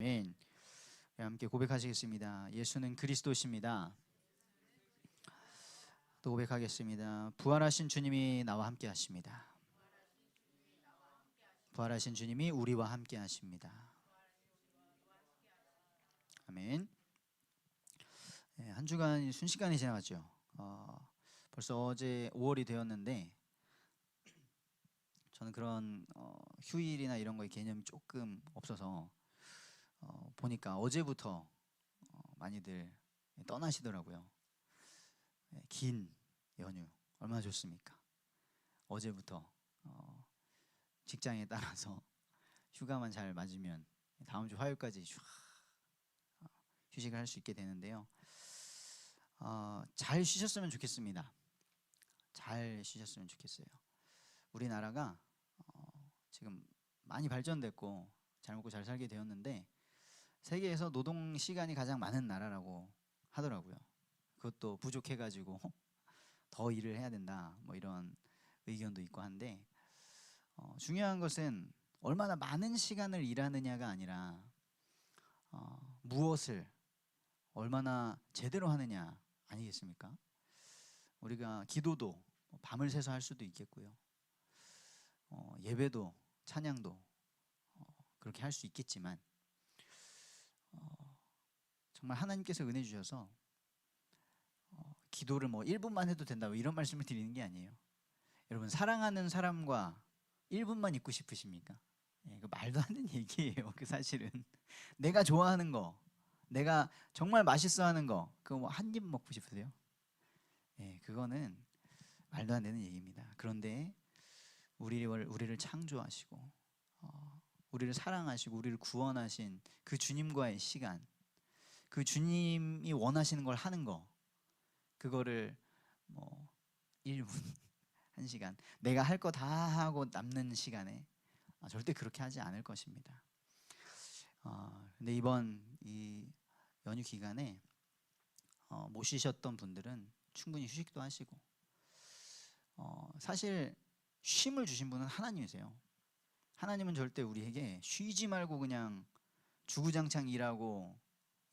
아멘. 함께 고백하시겠습니다. 예수는 그리스도십니다. 또 고백하겠습니다. 부활하신 주님이 나와 함께 하십니다. 부활하신 주님이 우리와 함께 하십니다. 아멘. 한 주간 순식간에 지나갔죠. 벌써 어제 5월이 되었는데 저는 그런 휴일이나 이런 거에 개념이 조금 없어서 보니까 어제부터 많이들 떠나시더라고요. 긴 연휴 얼마나 좋습니까? 어제부터 직장에 따라서 휴가만 잘 맞으면 다음 주 화요일까지 휴식을 할 수 있게 되는데요. 잘 쉬셨으면 좋겠습니다. 잘 쉬셨으면 좋겠어요. 우리나라가 지금 많이 발전됐고 잘 먹고 잘 살게 되었는데 세계에서 노동 시간이 가장 많은 나라라고 하더라고요. 그것도 부족해가지고 더 일을 해야 된다 뭐 이런 의견도 있고 한데 중요한 것은 얼마나 많은 시간을 일하느냐가 아니라 무엇을 얼마나 제대로 하느냐 아니겠습니까? 우리가 기도도 밤을 새서 할 수도 있겠고요. 예배도 찬양도 그렇게 할 수 있겠지만 정말 하나님께서 은혜 주셔서 기도를 뭐 1분만 해도 된다 이런 말씀을 드리는 게 아니에요. 여러분 사랑하는 사람과 1분만 있고 싶으십니까? 그 말도 안 되는 얘기예요. 그 사실은 내가 좋아하는 거, 내가 정말 맛있어하는 거, 그거 뭐 한 입 먹고 싶으세요? 그거는 말도 안 되는 얘기입니다. 그런데 우리를 창조하시고 우리를 사랑하시고 우리를 구원하신 그 주님과의 시간, 그 주님이 원하시는 걸 하는 거, 그거를 뭐 1분, 1시간 내가 할 거 다 하고 남는 시간에 절대 그렇게 하지 않을 것입니다. 근데 이번 이 연휴 기간에 못 쉬셨던 분들은 충분히 휴식도 하시고 사실 쉼을 주신 분은 하나님이세요. 하나님은 절대 우리에게 쉬지 말고 그냥 주구장창 일하고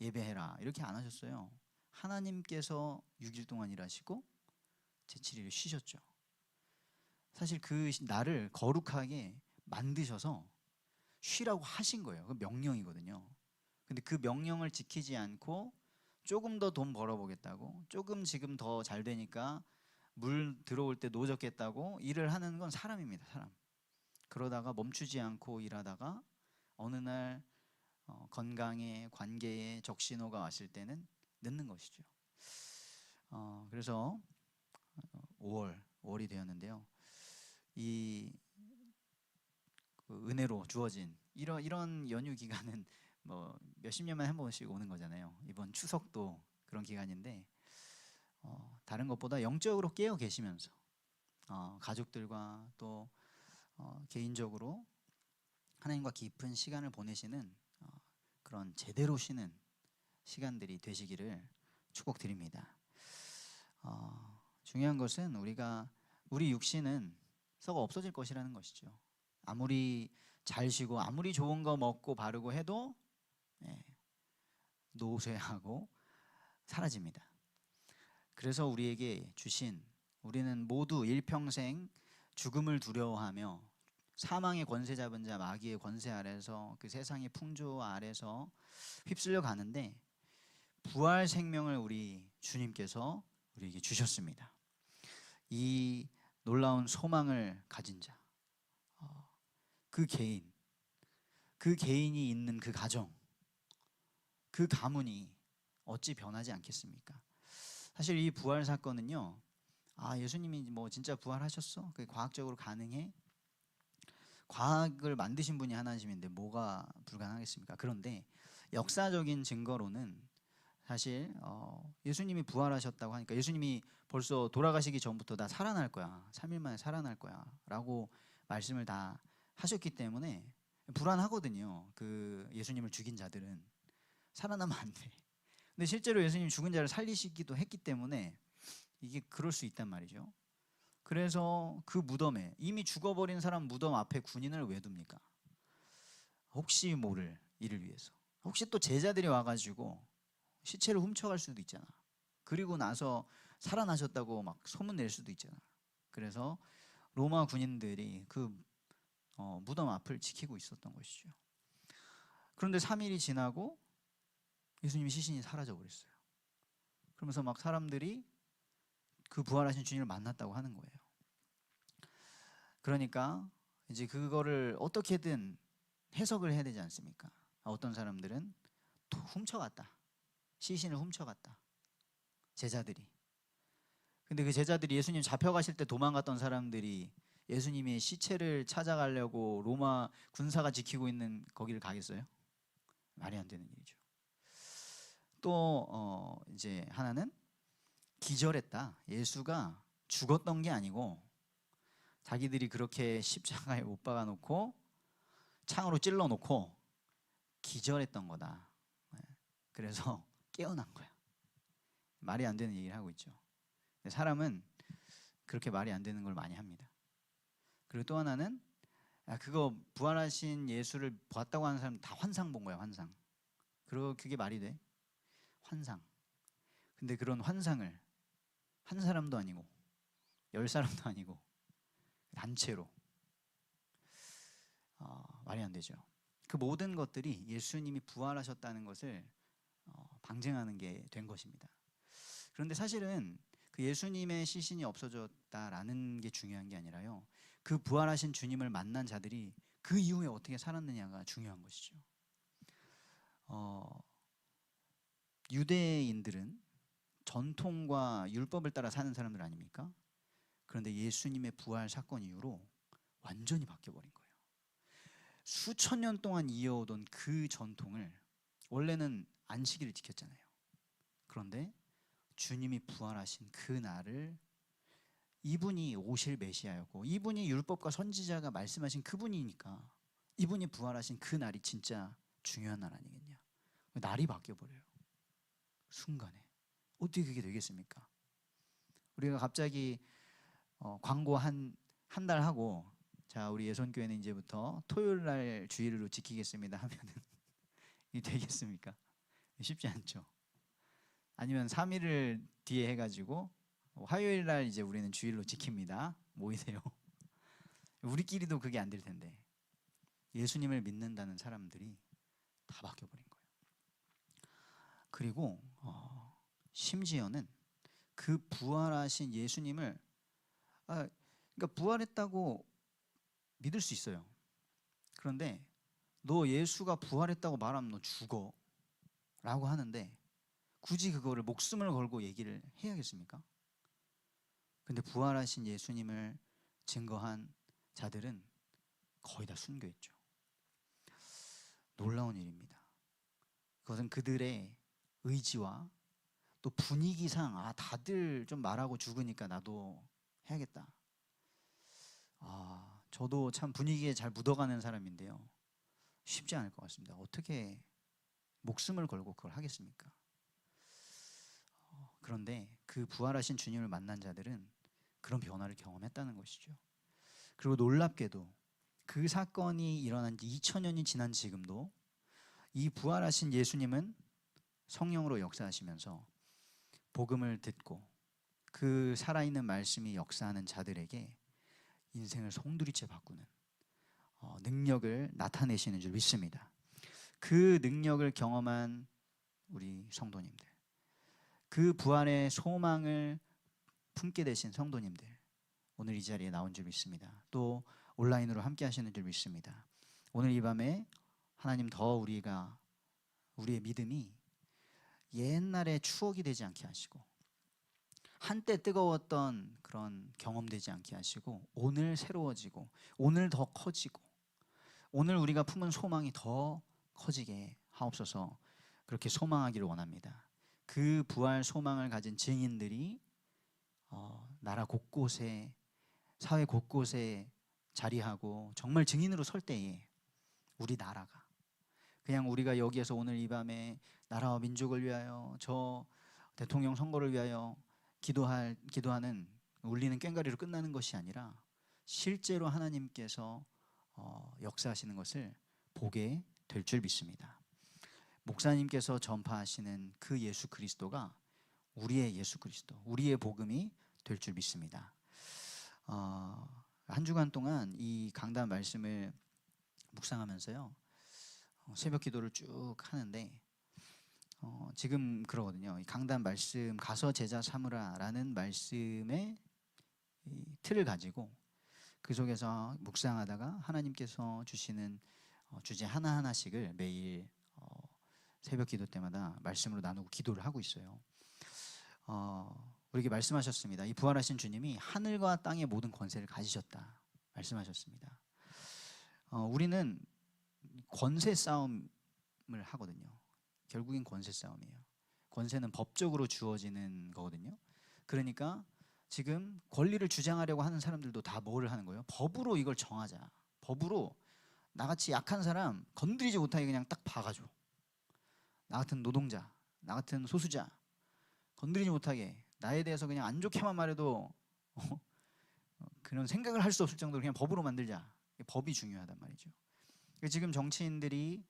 예배해라 이렇게 안 하셨어요. 하나님께서 6일 동안 일하시고 제7일을 쉬셨죠. 사실 그 날을 거룩하게 만드셔서 쉬라고 하신 거예요. 그 명령이거든요. 근데 그 명령을 지키지 않고 조금 더 돈 벌어보겠다고, 조금 지금 더 잘 되니까 물 들어올 때 노젓겠다고 일을 하는 건 사람입니다. 사람. 그러다가 멈추지 않고 일하다가 어느 날 건강에 관계에 적신호가 왔을 때는 늦는 것이죠. 그래서 5월이 되었는데요. 이 은혜로 주어진 이런 연휴 기간은 뭐 몇십 년만에 한 번씩 오는 거잖아요. 이번 추석도 그런 기간인데 다른 것보다 영적으로 깨어 계시면서 가족들과 또 개인적으로 하나님과 깊은 시간을 보내시는 그런 제대로 쉬는 시간들이 되시기를 축복드립니다. 중요한 것은 우리 육신은 썩어 없어질 것이라는 것이죠. 아무리 잘 쉬고 아무리 좋은 거 먹고 바르고 해도 노쇠하고 사라집니다. 그래서 우리에게 주신 우리는 모두 일평생 죽음을 두려워하며 사망의 권세 잡은 자 마귀의 권세 아래서 그 세상의 풍조 아래서 휩쓸려 가는데 부활 생명을 우리 주님께서 우리에게 주셨습니다. 이 놀라운 소망을 가진 자, 그 개인이 있는 그 가정, 그 가문이 어찌 변하지 않겠습니까? 사실 이 부활 사건은요, 예수님이 뭐 진짜 부활하셨어? 그게 과학적으로 가능해? 과학을 만드신 분이 하나님인데 뭐가 불가능하겠습니까? 그런데 역사적인 증거로는 사실 예수님이 부활하셨다고 하니까 예수님이 벌써 돌아가시기 전부터 나 살아날 거야, 3일 만에 살아날 거야 라고 말씀을 다 하셨기 때문에 불안하거든요. 그 예수님을 죽인 자들은 살아나면 안 돼. 근데 실제로 예수님 죽은 자를 살리시기도 했기 때문에 이게 그럴 수 있단 말이죠. 그래서 그 무덤에 이미 죽어버린 사람 무덤 앞에 군인을 왜 둡니까? 혹시 모를 일을 위해서. 혹시 또 제자들이 와가지고 시체를 훔쳐갈 수도 있잖아. 그리고 나서 살아나셨다고 막 소문 낼 수도 있잖아. 그래서 로마 군인들이 그 무덤 앞을 지키고 있었던 것이죠. 그런데 3일이 지나고 예수님의 시신이 사라져 버렸어요. 그러면서 막 사람들이 그 부활하신 주님을 만났다고 하는 거예요. 그러니까 이제 그거를 어떻게든 해석을 해야 되지 않습니까? 어떤 사람들은 훔쳐갔다. 시신을 훔쳐갔다. 제자들이. 근데 그 제자들이 예수님 잡혀가실 때 도망갔던 사람들이 예수님의 시체를 찾아가려고 로마 군사가 지키고 있는 거기를 가겠어요? 말이 안 되는 일이죠. 또 이제 하나는 기절했다. 예수가 죽었던 게 아니고 자기들이 그렇게 십자가에 못 박아 놓고 창으로 찔러 놓고 기절했던 거다. 그래서 깨어난 거야. 말이 안 되는 얘기를 하고 있죠. 사람은 그렇게 말이 안 되는 걸 많이 합니다. 그리고 또 하나는 그거 부활하신 예수를 봤다고 하는 사람 다 환상 본 거야. 환상. 그리고 그게 말이 돼? 환상. 근데 그런 환상을 한 사람도 아니고 10사람도 아니고 단체로 말이 안 되죠. 그 모든 것들이 예수님이 부활하셨다는 것을 방증하는 게 된 것입니다. 그런데 사실은 그 예수님의 시신이 없어졌다라는 게 중요한 게 아니라요. 그 부활하신 주님을 만난 자들이 그 이후에 어떻게 살았느냐가 중요한 것이죠. 유대인들은 전통과 율법을 따라 사는 사람들 아닙니까? 그런데 예수님의 부활 사건 이후로 완전히 바뀌어버린 거예요. 수천 년 동안 이어오던 그 전통을 원래는 안식일을 지켰잖아요. 그런데 주님이 부활하신 그 날을 이분이 오실 메시아였고 이분이 율법과 선지자가 말씀하신 그분이니까 이분이 부활하신 그 날이 진짜 중요한 날 아니겠냐. 날이 바뀌어버려요. 순간에. 어떻게 그게 되겠습니까? 우리가 갑자기 광고 한 달 하고 자 우리 예선교회는 이제부터 토요일 날 주일로 지키겠습니다 하면은 이 되겠습니까? 쉽지 않죠. 아니면 3일을 뒤에 해가지고 화요일 날 이제 우리는 주일로 지킵니다. 모이세요. 우리끼리도 그게 안 될 텐데 예수님을 믿는다는 사람들이 다 바뀌어버린 거예요. 그리고 심지어는 그 부활하신 예수님을 그러니까 부활했다고 믿을 수 있어요. 그런데 너 예수가 부활했다고 말하면 너 죽어 라고 하는데 굳이 그거를 목숨을 걸고 얘기를 해야겠습니까? 근데 부활하신 예수님을 증거한 자들은 거의 다 순교했죠. 놀라운 일입니다. 그것은 그들의 의지와 또 분위기상 다들 좀 말하고 죽으니까 나도 해야겠다. 저도 참 분위기에 잘 묻어가는 사람인데요. 쉽지 않을 것 같습니다. 어떻게 목숨을 걸고 그걸 하겠습니까? 그런데 그 부활하신 주님을 만난 자들은 그런 변화를 경험했다는 것이죠. 그리고 놀랍게도 그 사건이 일어난 지 2000년이 지난 지금도 이 부활하신 예수님은 성령으로 역사하시면서 복음을 듣고 그 살아있는 말씀이 역사하는 자들에게 인생을 송두리째 바꾸는 능력을 나타내시는 줄 믿습니다. 그 능력을 경험한 우리 성도님들, 그 부활의 소망을 품게 되신 성도님들, 오늘 이 자리에 나온 줄 믿습니다. 또 온라인으로 함께 하시는 줄 믿습니다. 오늘 이 밤에 하나님 더 우리의 믿음이 옛날의 추억이 되지 않게 하시고 한때 뜨거웠던 그런 경험되지 않게 하시고 오늘 새로워지고 오늘 더 커지고 오늘 우리가 품은 소망이 더 커지게 하옵소서. 그렇게 소망하기를 원합니다. 그 부활 소망을 가진 증인들이 나라 곳곳에 사회 곳곳에 자리하고 정말 증인으로 설 때에 우리 나라가 그냥 우리가 여기에서 오늘 이 밤에 나라와 민족을 위하여 저 대통령 선거를 위하여 기도하는 울리는 꽹과리로 끝나는 것이 아니라 실제로 하나님께서 역사하시는 것을 보게 될 줄 믿습니다. 목사님께서 전파하시는 그 예수 그리스도가 우리의 예수 그리스도, 우리의 복음이 될 줄 믿습니다. 한 주간 동안 이 강단 말씀을 묵상하면서요, 새벽 기도를 쭉 하는데 지금 그러거든요. 이 강단 말씀 가서 제자 삼으라라는 말씀의 이 틀을 가지고 그 속에서 묵상하다가 하나님께서 주시는 주제 하나하나씩을 매일 새벽 기도 때마다 말씀으로 나누고 기도를 하고 있어요. 우리에게 말씀하셨습니다. 이 부활하신 주님이 하늘과 땅의 모든 권세를 가지셨다 말씀하셨습니다. 우리는 권세 싸움을 하거든요. 결국엔 권세 싸움이에요. 권세는 법적으로 주어지는 거거든요. 그러니까 지금 권리를 주장하려고 하는 사람들도 다 뭐를 하는 거예요? 법으로 이걸 정하자. 법으로 나같이 약한 사람 건드리지 못하게 그냥 딱 박아줘. 나 같은 노동자, 나 같은 소수자 건드리지 못하게, 나에 대해서 그냥 안 좋게만 말해도 그런 생각을 할 수 없을 정도로 그냥 법으로 만들자. 법이 중요하단 말이죠. 지금 정치인들이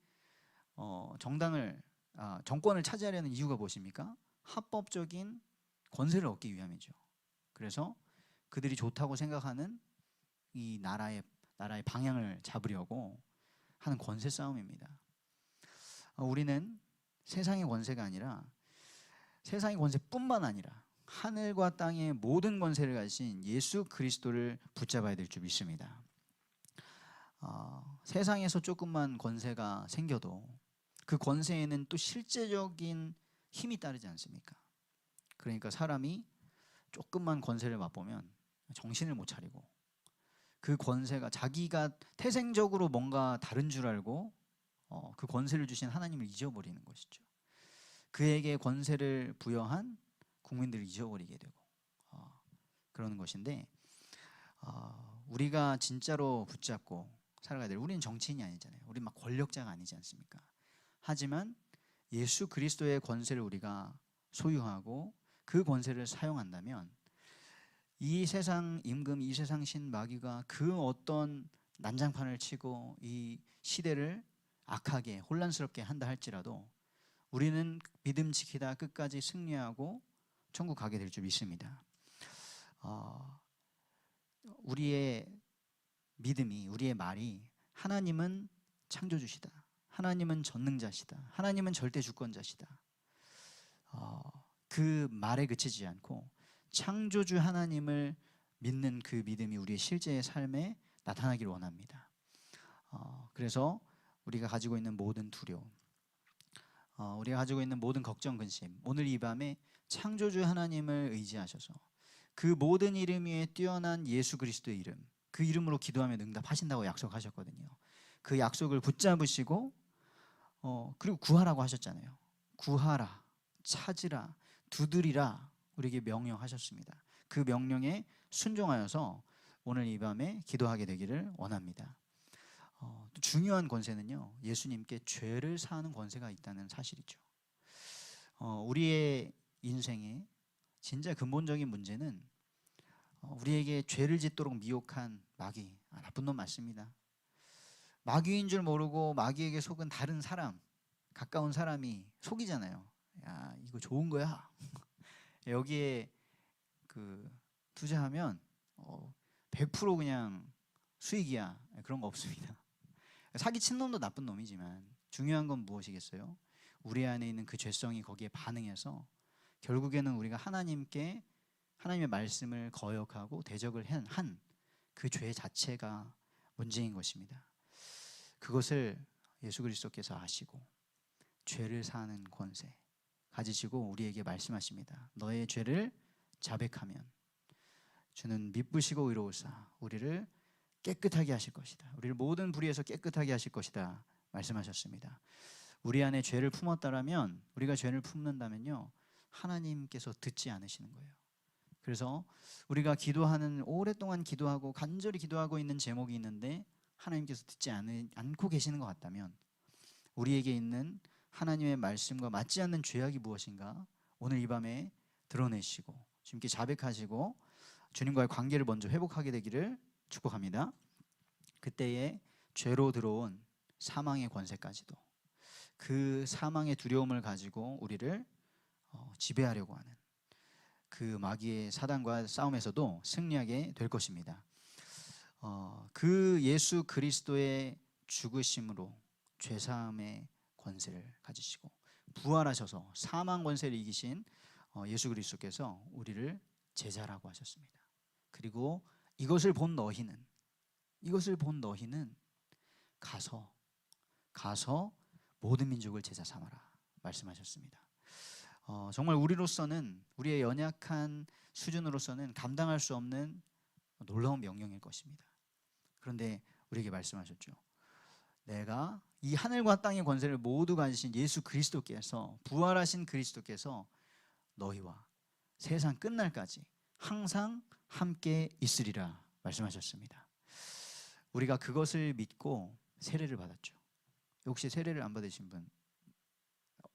정권을 차지하려는 이유가 무엇입니까? 합법적인 권세를 얻기 위함이죠. 그래서 그들이 좋다고 생각하는 이 나라의 방향을 잡으려고 하는 권세 싸움입니다. 우리는 세상의 권세가 아니라, 세상의 권세뿐만 아니라 하늘과 땅의 모든 권세를 가진 예수 그리스도를 붙잡아야 될 줄 믿습니다. 세상에서 조금만 권세가 생겨도 그 권세에는 또 실제적인 힘이 따르지 않습니까? 그러니까 사람이 조금만 권세를 맛보면 정신을 못 차리고, 그 권세가 자기가 태생적으로 뭔가 다른 줄 알고 그 권세를 주신 하나님을 잊어버리는 것이죠. 그에게 권세를 부여한 국민들을 잊어버리게 되고 그러는 것인데, 우리가 진짜로 붙잡고 살아가야 될, 우리는 정치인이 아니잖아요. 우리 막 권력자가 아니지 않습니까? 하지만 예수 그리스도의 권세를 우리가 소유하고 그 권세를 사용한다면 이 세상 임금, 이 세상 신 마귀가 그 어떤 난장판을 치고 이 시대를 악하게 혼란스럽게 한다 할지라도 우리는 믿음 지키다 끝까지 승리하고 천국 가게 될 줄 믿습니다. 우리의 믿음이, 우리의 말이 하나님은 창조주시다, 하나님은 전능자시다, 하나님은 절대 주권자시다, 그 말에 그치지 않고 창조주 하나님을 믿는 그 믿음이 우리의 실제의 삶에 나타나기를 원합니다. 그래서 우리가 가지고 있는 모든 두려움, 우리가 가지고 있는 모든 걱정, 근심, 오늘 이 밤에 창조주 하나님을 의지하셔서 그 모든 이름 위에 뛰어난 예수 그리스도의 이름, 그 이름으로 기도하면 응답하신다고 약속하셨거든요. 그 약속을 붙잡으시고 그리고 구하라고 하셨잖아요. 구하라, 찾으라, 두드리라 우리에게 명령하셨습니다. 그 명령에 순종하여서 오늘 이 밤에 기도하게 되기를 원합니다. 또 중요한 권세는요, 예수님께 죄를 사하는 권세가 있다는 사실이죠. 우리의 인생에 진짜 근본적인 문제는 우리에게 죄를 짓도록 미혹한 마귀, 나쁜 놈 맞습니다. 마귀인 줄 모르고 마귀에게 속은 다른 사람, 가까운 사람이 속이잖아요. 야, 이거 좋은 거야. 여기에 투자하면 100% 그냥 수익이야. 그런 거 없습니다. 사기친 놈도 나쁜 놈이지만 중요한 건 무엇이겠어요? 우리 안에 있는 그 죄성이 거기에 반응해서 결국에는 우리가 하나님의 말씀을 거역하고 대적을 한 그 죄 자체가 문제인 것입니다. 그것을 예수 그리스도께서 아시고 죄를 사하는 권세 가지시고 우리에게 말씀하십니다. 너의 죄를 자백하면 주는 미쁘시고 의로우사 우리를 깨끗하게 하실 것이다. 우리를 모든 불의에서 깨끗하게 하실 것이다 말씀하셨습니다. 우리 안에 죄를 품었다라면, 우리가 죄를 품는다면요, 하나님께서 듣지 않으시는 거예요. 그래서 우리가 오랫동안 기도하고 간절히 기도하고 있는 제목이 있는데 하나님께서 듣지 않고 계시는 것 같다면, 우리에게 있는 하나님의 말씀과 맞지 않는 죄악이 무엇인가 오늘 이 밤에 드러내시고 주님께 자백하시고 주님과의 관계를 먼저 회복하게 되기를 축복합니다. 그때에 죄로 들어온 사망의 권세까지도, 그 사망의 두려움을 가지고 우리를 지배하려고 하는 그 마귀의 사단과 싸움에서도 승리하게 될 것입니다. 그 예수 그리스도의 죽으심으로 죄사함의 권세를 가지시고 부활하셔서 사망 권세를 이기신 예수 그리스도께서 우리를 제자라고 하셨습니다. 그리고 이것을 본 너희는 가서 모든 민족을 제자 삼아라 말씀하셨습니다. 정말 우리로서는, 우리의 연약한 수준으로서는 감당할 수 없는 놀라운 명령일 것입니다. 그런데 우리에게 말씀하셨죠. 내가 이 하늘과 땅의 권세를 모두 가지신 예수 그리스도께서, 부활하신 그리스도께서 너희와 세상 끝날까지 항상 함께 있으리라 말씀하셨습니다. 우리가 그것을 믿고 세례를 받았죠. 혹시 세례를 안 받으신 분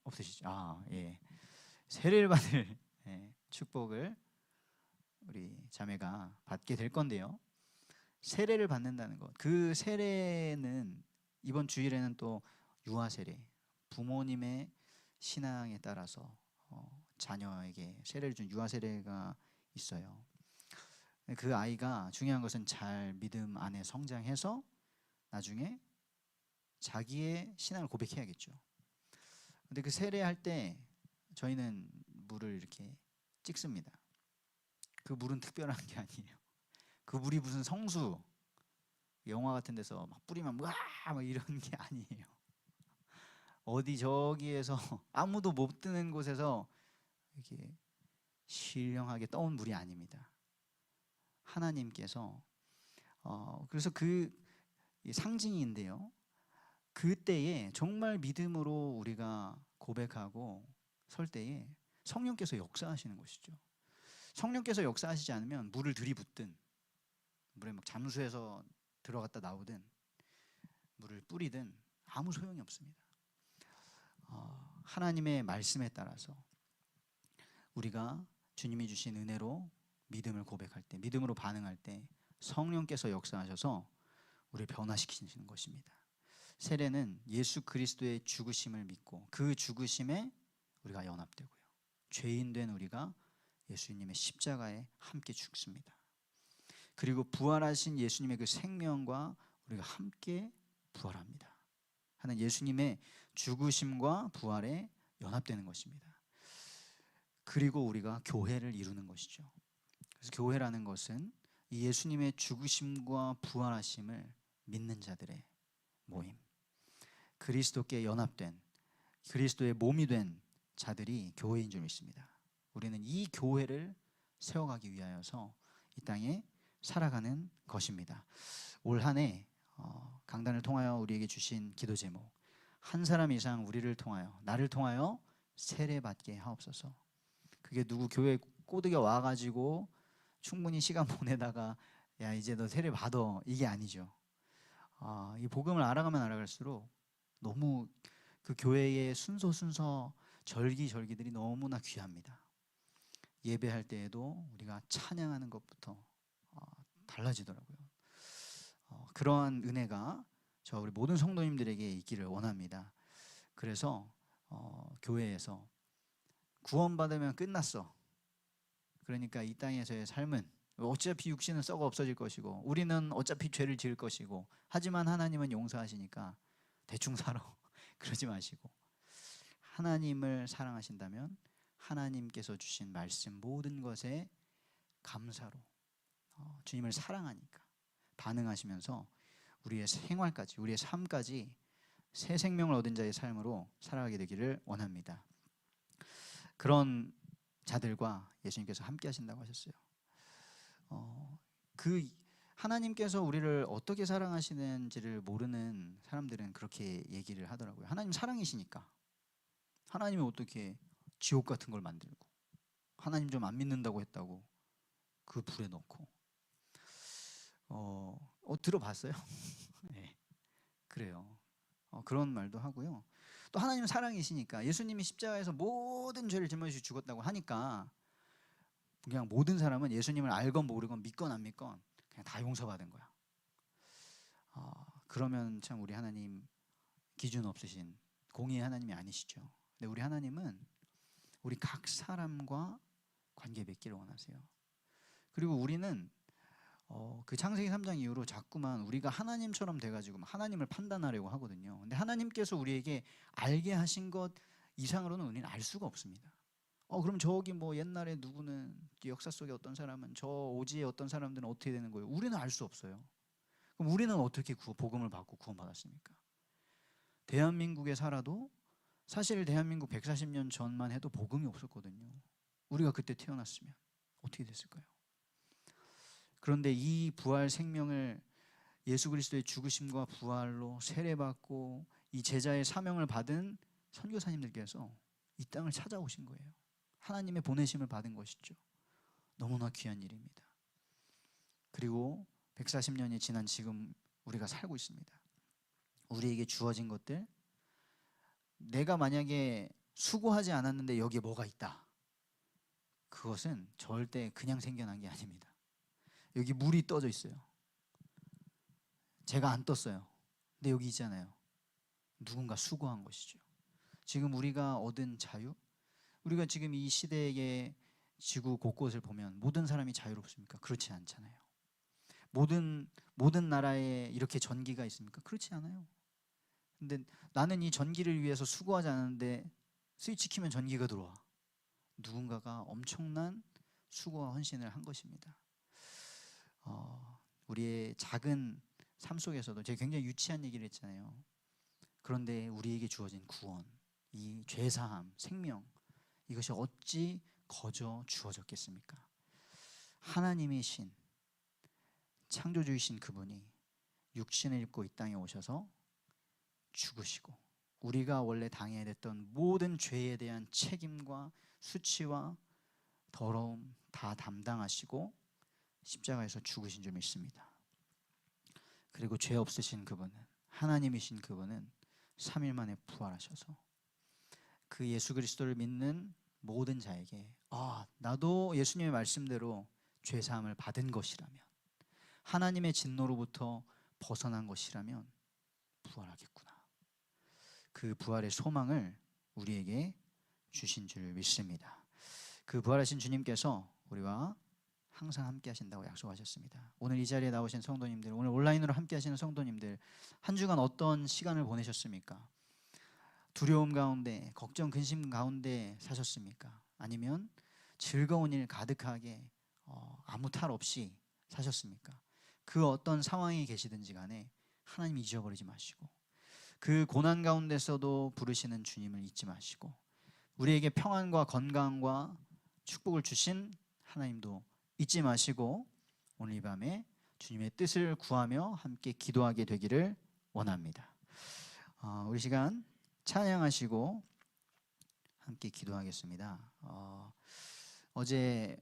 없으시죠? 예. 세례를 받을 축복을 우리 자매가 받게 될 건데요. 세례를 받는다는 것, 그 세례는 이번 주일에는 또 유아 세례, 부모님의 신앙에 따라서 자녀에게 세례를 준 유아 세례가 있어요. 그 아이가 중요한 것은 잘 믿음 안에 성장해서 나중에 자기의 신앙을 고백해야겠죠. 근데 그 세례할 때 저희는 물을 이렇게 찍습니다. 그 물은 특별한 게 아니에요. 그 물이 무슨 성수 영화 같은 데서 막 뿌리면 막 이런 게 아니에요. 어디 저기에서 아무도 못 드는 곳에서 이렇게 신령하게 떠온 물이 아닙니다. 하나님께서 그래서 그 상징인데요. 그때에 정말 믿음으로 우리가 고백하고 설 때에 성령께서 역사하시는 것이죠. 성령께서 역사하시지 않으면 물을 들이붓든 물에 막 잠수해서 들어갔다 나오든 물을 뿌리든 아무 소용이 없습니다. 하나님의 말씀에 따라서 우리가 주님이 주신 은혜로 믿음을 고백할 때, 믿음으로 반응할 때 성령께서 역사하셔서 우리를 변화시키시는 것입니다. 세례는 예수 그리스도의 죽으심을 믿고 그 죽으심에 우리가 연합되고요. 죄인 된 우리가 예수님의 십자가에 함께 죽습니다. 그리고 부활하신 예수님의 그 생명과 우리가 함께 부활합니다. 하는 예수님의 죽으심과 부활에 연합되는 것입니다. 그리고 우리가 교회를 이루는 것이죠. 그래서 교회라는 것은 이 예수님의 죽으심과 부활하심을 믿는 자들의 모임, 그리스도께 연합된 그리스도의 몸이 된 자들이 교회인 줄 믿습니다. 우리는 이 교회를 세워가기 위하여서 이 땅에 살아가는 것입니다. 올 한 해 강단을 통하여 우리에게 주신 기도 제목, 한 사람 이상 우리를 통하여, 나를 통하여 세례받게 하옵소서. 그게 누구 교회 꼬드겨 와가지고 충분히 시간 보내다가 야 이제 너 세례 받아, 이게 아니죠. 이 복음을 알아가면 알아갈수록 너무 그 교회의 순서 절기들이 너무나 귀합니다. 예배할 때에도 우리가 찬양하는 것부터 달라지더라고요. 그러한 은혜가 저 우리 모든 성도님들에게 있기를 원합니다. 그래서 교회에서 구원받으면 끝났어. 그러니까 이 땅에서의 삶은 어차피 육신은 썩어 없어질 것이고 우리는 어차피 죄를 지을 것이고 하지만 하나님은 용서하시니까 대충 살아. 그러지 마시고 하나님을 사랑하신다면 하나님께서 주신 말씀 모든 것에 감사로 주님을 사랑하니까 반응하시면서 우리의 생활까지, 우리의 삶까지 새 생명을 얻은 자의 삶으로 살아가게 되기를 원합니다. 그런 자들과 예수님께서 함께 하신다고 하셨어요. 그 하나님께서 우리를 어떻게 사랑하시는지를 모르는 사람들은 그렇게 얘기를 하더라고요. 하나님 사랑이시니까. 하나님이 어떻게 지옥 같은 걸 만들고 하나님 좀 안 믿는다고 했다고 그 불에 넣고 들어봤어요? 네, 그래요. 그런 말도 하고요. 또 하나님은 사랑이시니까 예수님이 십자가에서 모든 죄를 짊어지시고 죽었다고 하니까 그냥 모든 사람은 예수님을 알건 모르건 믿건 안 믿건 그냥 다 용서받은 거야. 그러면 참 우리 하나님 기준 없으신 공의의 하나님이 아니시죠. 근데 우리 하나님은 우리 각 사람과 관계 맺기를 원하세요. 그리고 우리는 그 창세기 3장 이후로 자꾸만 우리가 하나님처럼 돼가지고 하나님을 판단하려고 하거든요. 근데 하나님께서 우리에게 알게 하신 것 이상으로는 우리는 알 수가 없습니다. 그럼 저기 뭐 옛날에 누구는 역사 속에 어떤 사람은 저 오지의 어떤 사람들은 어떻게 되는 거예요? 우리는 알 수 없어요. 그럼 우리는 어떻게 복음을 받고 구원받았습니까? 대한민국에 살아도 사실 대한민국 140년 전만 해도 복음이 없었거든요. 우리가 그때 태어났으면 어떻게 됐을까요? 그런데 이 부활 생명을 예수 그리스도의 죽으심과 부활로 세례받고 이 제자의 사명을 받은 선교사님들께서 이 땅을 찾아오신 거예요. 하나님의 보내심을 받은 것이죠. 너무나 귀한 일입니다. 그리고 140년이 지난 지금 우리가 살고 있습니다. 우리에게 주어진 것들, 내가 만약에 수고하지 않았는데 여기에 뭐가 있다, 그것은 절대 그냥 생겨난 게 아닙니다. 여기 물이 떠져 있어요. 제가 안 떴어요. 근데 여기 있잖아요. 누군가 수고한 것이죠. 지금 우리가 얻은 자유, 우리가 지금 이 시대의 지구 곳곳을 보면 모든 사람이 자유롭습니까? 그렇지 않잖아요. 모든 나라에 이렇게 전기가 있습니까? 그렇지 않아요. 근데 나는 이 전기를 위해서 수고하지 않았는데 스위치 키면 전기가 들어와. 누군가가 엄청난 수고와 헌신을 한 것입니다. 우리의 작은 삶 속에서도 제가 굉장히 유치한 얘기를 했잖아요. 그런데 우리에게 주어진 구원, 이 죄사함, 생명, 이것이 어찌 거저 주어졌겠습니까? 하나님이신 창조주이신 그분이 육신을 입고 이 땅에 오셔서 죽으시고 우리가 원래 당해야 됐던 모든 죄에 대한 책임과 수치와 더러움 다 담당하시고 십자가에서 죽으신 줄 믿습니다. 그리고 죄 없으신 그분은, 하나님이신 그분은 3일 만에 부활하셔서 그 예수 그리스도를 믿는 모든 자에게 나도 예수님의 말씀대로 죄사함을 받은 것이라면, 하나님의 진노로부터 벗어난 것이라면 부활하겠구나. 그 부활의 소망을 우리에게 주신 줄 믿습니다. 그 부활하신 주님께서 우리와 항상 함께 하신다고 약속하셨습니다. 오늘 이 자리에 나오신 성도님들, 오늘 온라인으로 함께 하시는 성도님들, 한 주간 어떤 시간을 보내셨습니까? 두려움 가운데, 걱정, 근심 가운데 사셨습니까? 아니면 즐거운 일 가득하게 아무 탈 없이 사셨습니까? 그 어떤 상황에 계시든지 간에 하나님 잊어버리지 마시고, 그 고난 가운데서도 부르시는 주님을 잊지 마시고, 우리에게 평안과 건강과 축복을 주신 하나님도 잊지 마시고, 오늘 이 밤에 주님의 뜻을 구하며 함께 기도하게 되기를 원합니다. 우리 시간 찬양하시고 함께 기도하겠습니다. 어제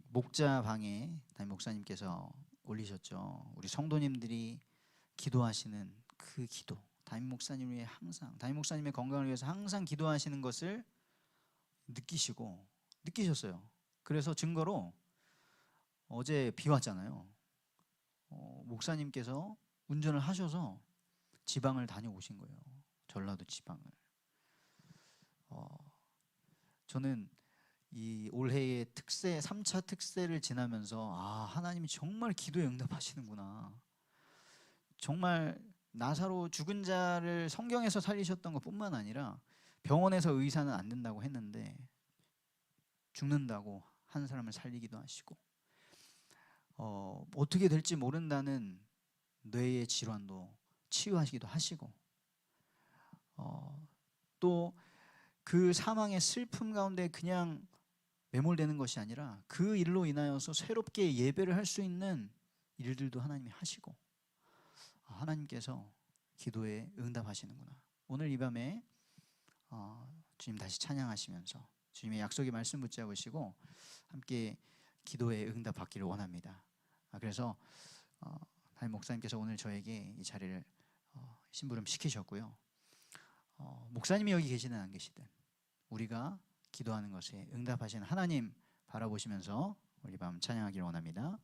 목자방에 담임 목사님께서 올리셨죠. 우리 성도님들이 기도하시는 그 기도, 담임 목사님 위해 항상, 담임 목사님의 건강을 위해서 항상 기도하시는 것을 느끼셨어요. 그래서 증거로 어제 비 왔잖아요. 목사님께서 운전을 하셔서 지방을 다녀오신 거예요. 전라도 지방을. 저는 이 올해의 특세, 3차 특세를 지나면서 하나님이 정말 기도에 응답하시는구나. 정말 나사로 죽은 자를 성경에서 살리셨던 것뿐만 아니라 병원에서 의사는 안 된다고 했는데 죽는다고 한 사람을 살리기도 하시고, 어떻게 될지 모른다는 뇌의 질환도 치유하시기도 하시고, 또 그 사망의 슬픔 가운데 그냥 매몰되는 것이 아니라 그 일로 인하여서 새롭게 예배를 할 수 있는 일들도 하나님이 하시고, 하나님께서 기도에 응답하시는구나. 오늘 이 밤에 주님 다시 찬양하시면서 주님의 약속의 말씀 붙잡으시고 함께 기도에 응답받기를 원합니다. 그래서 담임 목사님께서 오늘 저에게 이 자리를 심부름 시키셨고요. 목사님이 여기 계시든 안 계시든 우리가 기도하는 것에 응답하시는 하나님 바라보시면서 우리 밤 찬양하기를 원합니다.